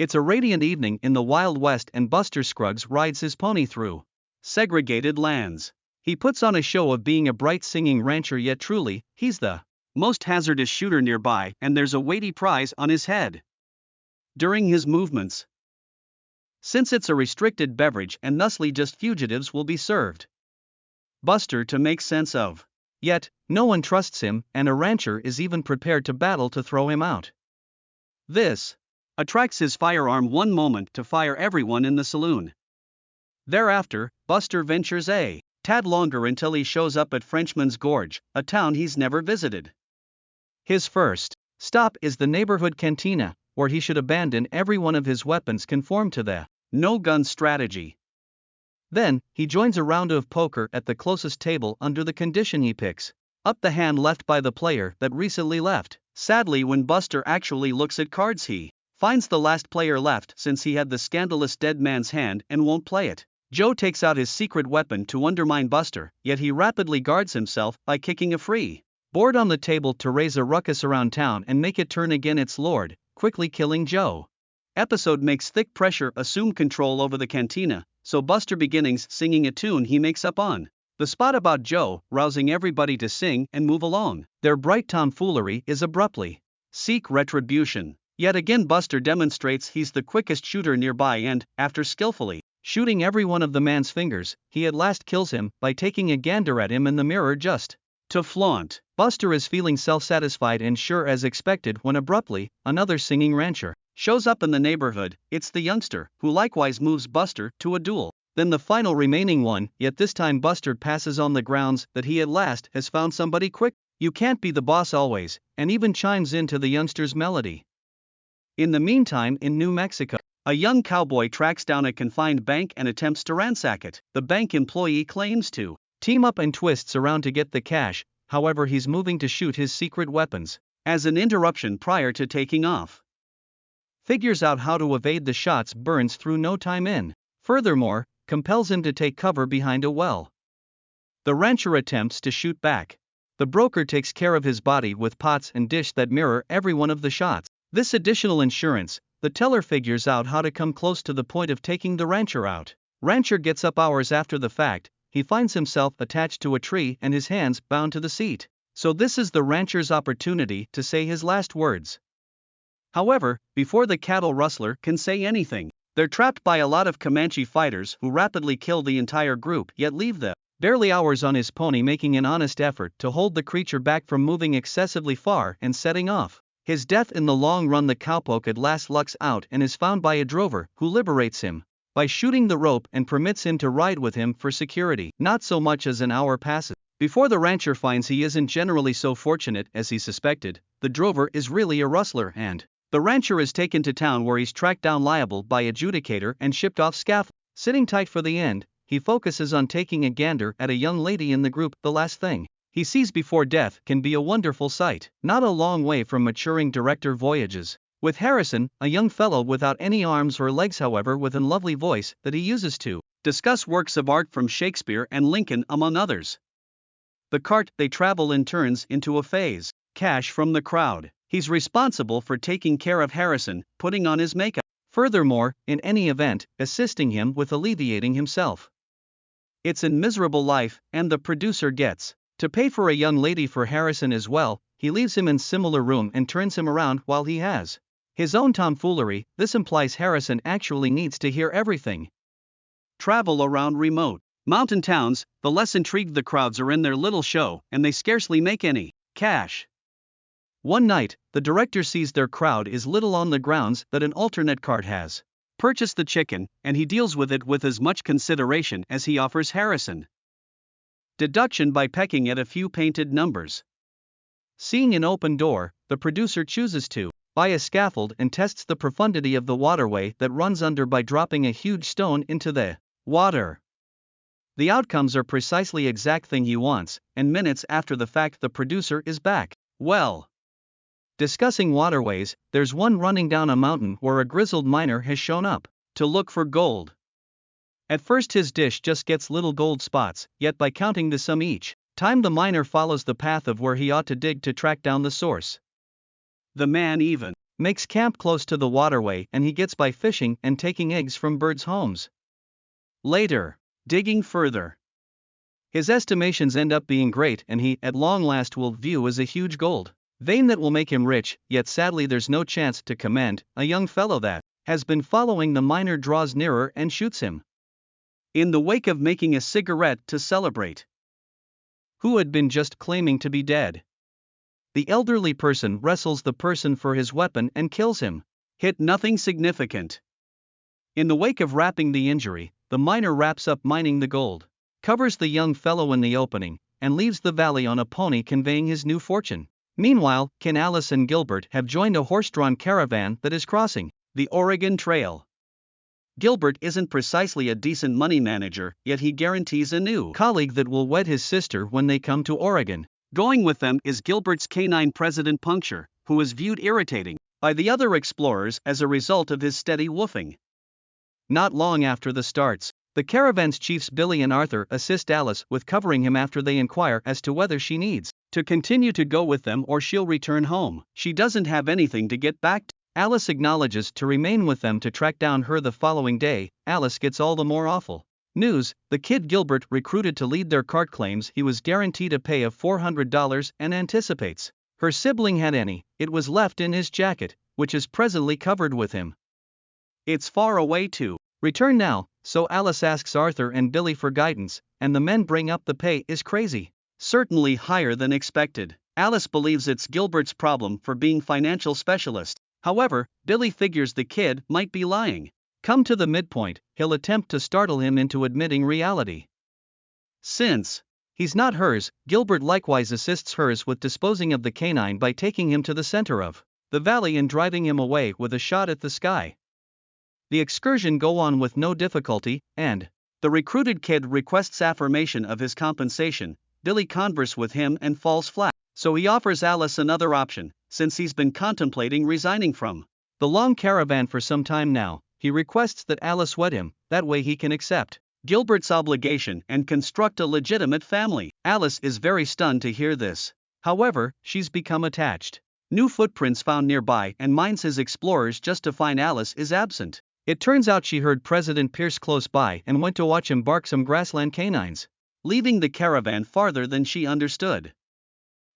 It's a radiant evening in the Wild West and Buster Scruggs rides his pony through segregated lands. He puts on a show of being a bright singing rancher, yet truly, he's the most hazardous shooter nearby, and there's a weighty prize on his head during his movements. Since it's a restricted beverage and thusly just fugitives will be served. Buster to make sense of. Yet, no one trusts him, and a rancher is even prepared to battle to throw him out. This attracts his firearm one moment to fire everyone in the saloon. Thereafter, Buster ventures a tad longer until he shows up at Frenchman's Gorge, a town he's never visited. His first stop is the neighborhood cantina, where he should abandon every one of his weapons conform to the no-gun strategy. Then, he joins a round of poker at the closest table under the condition he picks up the hand left by the player that recently left. Sadly, when Buster actually looks at cards, he finds the last player left since he had the scandalous dead man's hand and won't play it. Joe takes out his secret weapon to undermine Buster, yet he rapidly guards himself by kicking a free board on the table to raise a ruckus around town and make it turn against its lord, quickly killing Joe. Episode makes thick pressure assume control over the cantina, so Buster begins singing a tune he makes up on the spot about Joe, rousing everybody to sing and move along. Their bright tomfoolery is abruptly seek retribution. Yet again Buster demonstrates he's the quickest shooter nearby and, after skillfully shooting every one of the man's fingers, he at last kills him by taking a gander at him in the mirror just to flaunt. Buster is feeling self-satisfied and sure as expected when abruptly, another singing rancher shows up in the neighborhood. It's the youngster, who likewise moves Buster to a duel. Then the final remaining one, yet this time Buster passes on the grounds that he at last has found somebody quick. You can't be the boss always, and even chimes into the youngster's melody. In the meantime, in New Mexico, a young cowboy tracks down a confined bank and attempts to ransack it. The bank employee claims to team up and twists around to get the cash, however he's moving to shoot his secret weapons as an interruption prior to taking off. Figures out how to evade the shots, burns through no time in. Furthermore, compels him to take cover behind a well. The rancher attempts to shoot back. The broker takes care of his body with pots and dish that mirror every one of the shots. This additional insurance, the teller figures out how to come close to the point of taking the rancher out. Rancher gets up hours after the fact. He finds himself attached to a tree and his hands bound to the seat. So this is the rancher's opportunity to say his last words. However, before the cattle rustler can say anything, they're trapped by a lot of Comanche fighters who rapidly kill the entire group yet leave the barely hours on his pony, making an honest effort to hold the creature back from moving excessively far and setting off. His death in the long run. The cowpoke at last lucks out and is found by a drover who liberates him by shooting the rope and permits him to ride with him for security. Not so much as an hour passes before the rancher finds he isn't generally so fortunate as he suspected. The drover is really a rustler, and the rancher is taken to town where he's tracked down liable by adjudicator and shipped off scaffold. Sitting tight for the end, he focuses on taking a gander at a young lady in the group. The last thing he sees before death can be a wonderful sight. Not a long way from maturing director voyages with Harrison, a young fellow without any arms or legs, however with a lovely voice that he uses to discuss works of art from Shakespeare and Lincoln among others. The cart they travel in turns into a phase cash from the crowd. He's responsible for taking care of Harrison, putting on his makeup. Furthermore, in any event, assisting him with alleviating himself. It's a miserable life, and the producer gets to pay for a young lady for Harrison as well. He leaves him in similar room and turns him around while he has his own tomfoolery. This implies Harrison actually needs to hear everything. Travel around remote mountain towns. The less intrigued the crowds are in their little show, and they scarcely make any cash. One night, the director sees their crowd is little on the grounds that an alternate cart has purchased the chicken, and he deals with it with as much consideration as he offers Harrison. Deduction by pecking at a few painted numbers. Seeing an open door, the producer chooses to buy a scaffold and tests the profundity of the waterway that runs under by dropping a huge stone into the water. The outcomes are precisely exact thing he wants, and minutes after the fact the producer is back. Well, discussing waterways, there's one running down a mountain where a grizzled miner has shown up to look for gold. At first his dish just gets little gold spots, yet by counting the sum each time the miner follows the path of where he ought to dig to track down the source. The man even makes camp close to the waterway, and he gets by fishing and taking eggs from birds' homes. Later, digging further, his estimations end up being great, and he, at long last, will view as a huge gold vein that will make him rich. Yet sadly there's no chance to commend. A young fellow that has been following the miner draws nearer and shoots him in the wake of making a cigarette to celebrate, who had been just claiming to be dead. The elderly person wrestles the person for his weapon and kills him. Hit nothing significant. In the wake of wrapping the injury, the miner wraps up mining the gold, covers the young fellow in the opening, and leaves the valley on a pony conveying his new fortune. Meanwhile, Ken, Alice and Gilbert have joined a horse-drawn caravan that is crossing the Oregon Trail. Gilbert isn't precisely a decent money manager, yet he guarantees a new colleague that will wed his sister when they come to Oregon. Going with them is Gilbert's canine President Puncture, who is viewed irritating by the other explorers as a result of his steady woofing. Not long after the starts, the caravan's chiefs Billy and Arthur assist Alice with covering him after they inquire as to whether she needs to continue to go with them or she'll return home. She doesn't have anything to get back to. Alice acknowledges to remain with them to track down her the following day. Alice gets all the more awful news. The kid Gilbert recruited to lead their cart claims he was guaranteed a pay of $400 and anticipates her sibling had any. It was left in his jacket, which is presently covered with him. It's far away to return now, so Alice asks Arthur and Billy for guidance, and the men bring up the pay is crazy, certainly higher than expected. Alice believes it's Gilbert's problem for being financial specialist. However, Billy figures the kid might be lying. Come to the midpoint, he'll attempt to startle him into admitting reality. Since he's not hers, Gilbert likewise assists hers with disposing of the canine by taking him to the center of the valley and driving him away with a shot at the sky. The excursion go on with no difficulty, and the recruited kid requests affirmation of his compensation. Billy converses with him and falls flat, so he offers Alice another option, since he's been contemplating resigning from the long caravan for some time now. He requests that Alice wed him, that way he can accept Gilbert's obligation and construct a legitimate family. Alice is very stunned to hear this. However, she's become attached. New footprints found nearby and minds his explorers just to find Alice is absent. It turns out she heard President Pierce close by and went to watch him bark some grassland canines, leaving the caravan farther than she understood.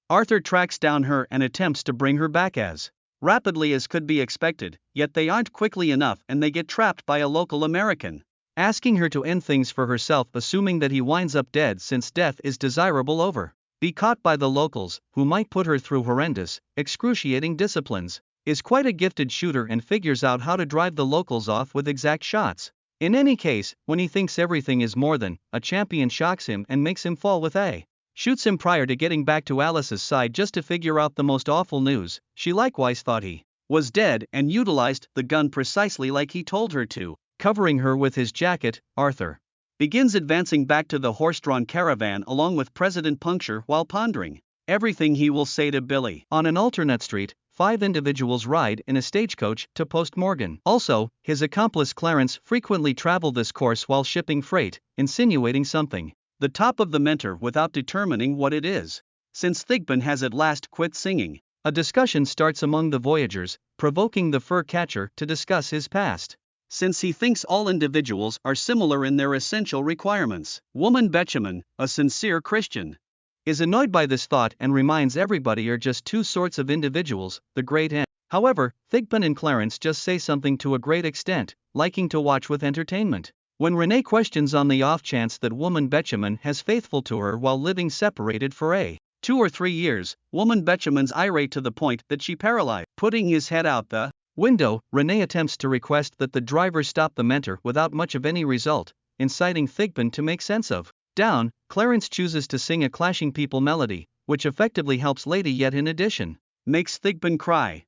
Arthur tracks down her and attempts to bring her back as rapidly as could be expected, yet they aren't quickly enough and they get trapped by a local American, asking her to end things for herself, assuming that he winds up dead since death is desirable over be caught by the locals, who might put her through horrendous, excruciating disciplines. Is quite a gifted shooter and figures out how to drive the locals off with exact shots. In any case, when he thinks everything is more than a champion, shocks him and makes him fall with a shoots him prior to getting back to Alice's side just to figure out the most awful news. She likewise thought he was dead and utilized the gun precisely like he told her to, covering her with his jacket. Arthur begins advancing back to the horse-drawn caravan along with President Puncture while pondering everything he will say to Billy. On an alternate street, 5 individuals ride in a stagecoach to Post Morgan. Also, his accomplice Clarence frequently travel this course while shipping freight, insinuating something the top of the mentor without determining what it is. Since Thigpen has at last quit singing, a discussion starts among the voyagers, provoking the fur catcher to discuss his past. Since he thinks all individuals are similar in their essential requirements, Woman Betjeman, a sincere Christian, is annoyed by this thought and reminds everybody are just 2 sorts of individuals, the great and. However, Thigpen and Clarence just say something to a great extent, liking to watch with entertainment. When Renee questions on the off chance that Woman Betjeman has faithful to her while living separated for 2 or 3 years, Woman Betjeman's irate to the point that she paralyzed. Putting his head out the window, Renee attempts to request that the driver stop the mentor without much of any result, inciting Thigpen to make sense of down. Clarence chooses to sing a Clashing People melody, which effectively helps Lady yet in addition makes Thigpen cry.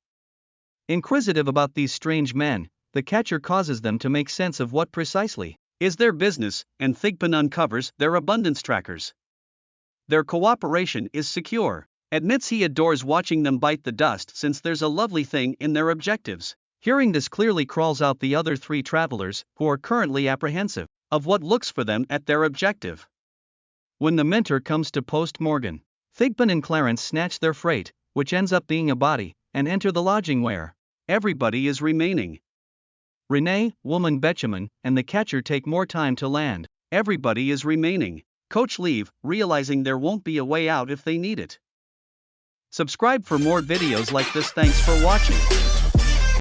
Inquisitive about these strange men, the catcher causes them to make sense of what precisely is their business, and Thigpen uncovers their abundance trackers. Their cooperation is secure. Admits he adores watching them bite the dust since there's a lovely thing in their objectives. Hearing this clearly crawls out the other 3 travelers, who are currently apprehensive of what looks for them at their objective. When the mentor comes to Post Morgan, Thigpen and Clarence snatch their freight, which ends up being a body, and enter the lodging where Everybody is remaining. Renee, woman Betjeman, and the catcher take more time to land. Everybody is remaining. Coach leave, realizing there won't be a way out if they need it. Subscribe for more videos like this. Thanks for watching.